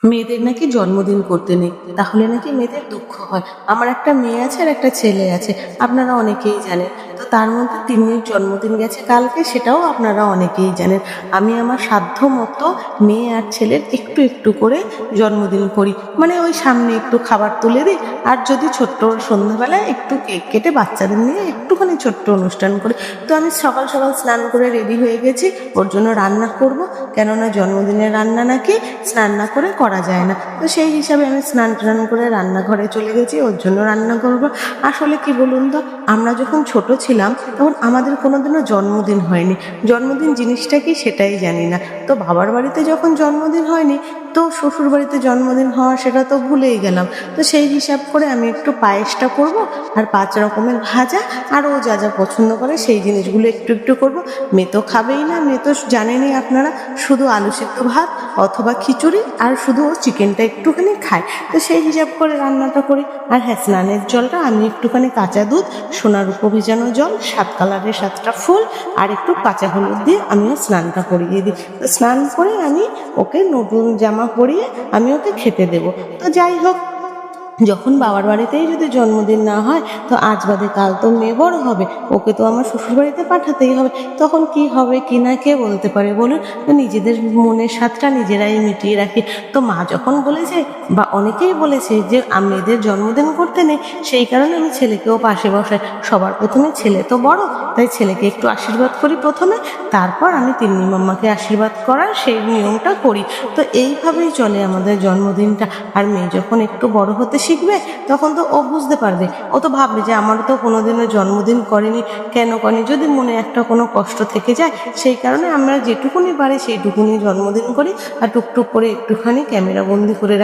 মেয়েদের নাকি জন্মদিন করতে নেই, তাহলে নাকি মেয়েদের দুঃখ হয়। আমার একটা মেয়ে আছে আর একটা ছেলে আছে, আপনারা অনেকেই জানেন। তো তার মধ্যে তিন্নির জন্মদিন গেছে কালকে, সেটাও আপনারা অনেকেই জানেন। আমি আমার সাধ্য মতো মেয়ে আর ছেলের একটু একটু করে জন্মদিন করি, মানে ওই সামনে একটু খাবার তুলে দিই, আর যদি ছোট্ট সন্ধ্যাবেলায় একটু কেক কেটে বাচ্চাদের নিয়ে একটুখানি ছোট্ট অনুষ্ঠান করি। তো আমি সকাল সকাল স্নান করে রেডি হয়ে গেছি, ওর জন্য রান্না করব, কেননা জন্মদিনের রান্না নাকি স্নান না করে করা যায় না। তো সেই হিসাবে আমি স্নান টান করে রান্নাঘরে চলে গেছি, ওর জন্য রান্না করব। আসলে কি বলুন তো, আমরা যখন ছোট ছিলাম তখন আমাদের কোনোদিনও জন্মদিন হয়নি। জন্মদিন জিনিসটা কি সেটাই জানি না। তো বাবার বাড়িতে যখন জন্মদিন হয়নি, তো শ্বশুর বাড়িতে জন্মদিন হওয়া সেটা তো ভুলেই গেলাম। তো সেই হিসাব করে আমি একটু পায়েসটা করব, আর 5 রকমের ভাজা, আর ও যা যা পছন্দ করে সেই জিনিসগুলো একটু একটু করব। মেয়ে তো খাবেই না, মেয়ে তো জানেনই আপনারা, শুধু আলু সিদ্ধ ভাত অথবা খিচুড়ি, আর শুধু ও চিকেনটা একটুখানি খায়। তো সেই হিসাব করে রান্নাটা করি। আর হ্যাঁ, স্নানের জলটা আমি একটুখানি কাঁচা দুধ, সোনার উপর ভেজানো জল, 7 কালারের 7টা ফুল, আর একটু কাঁচা হলুদ দিয়ে আমিও স্নানটা করিয়ে দিই। তো স্নান করে আমি ওকে নতুন জামা পরিয়ে আমি ওকে খেতে দেবো। তো যাই হোক, যখন বাবার বাড়িতেই যদি জন্মদিন না হয়, তো আজ বাদে কাল তো মেয়ে বড় হবে, ওকে তো আমার শ্বশুর বাড়িতে পাঠাতেই হবে। তখন কি হবে কি না কে বলতে পারে বলুন। তো নিজেদের মনের স্বাদটা নিজেরাই মিটিয়ে রাখি। তো মা যখন বলেছে, বা অনেকেই বলেছে যে মেয়েদের জন্মদিন করতে নেই, সেই কারণে আমি ছেলেকেও পাশে বসাই। সবার প্রথমে ছেলে তো বড়, তাই ছেলেকে একটু আশীর্বাদ করি প্রথমে, তারপর আমি তিন্নি মাম্মাকে আশীর্বাদ করার সেই নিয়মটা করি। তো এইভাবেই চলে আমাদের জন্মদিনটা। আর মেয়ে যখন একটু বড় হতে শিখবে, তখন তো ও বুঝতে পারবে, ও তো ভাববে যে আমারও তো কোনোদিনও জন্মদিন করেনি, কেন করেনি, যদি মনে একটা কোনো কষ্ট থেকে যায়। সেই কারণে আমরা যেটুকুনি পারি সেইটুকুনি জন্মদিন করি, আর টুকটুক করে একটুখানি ক্যামেরা বন্দি করে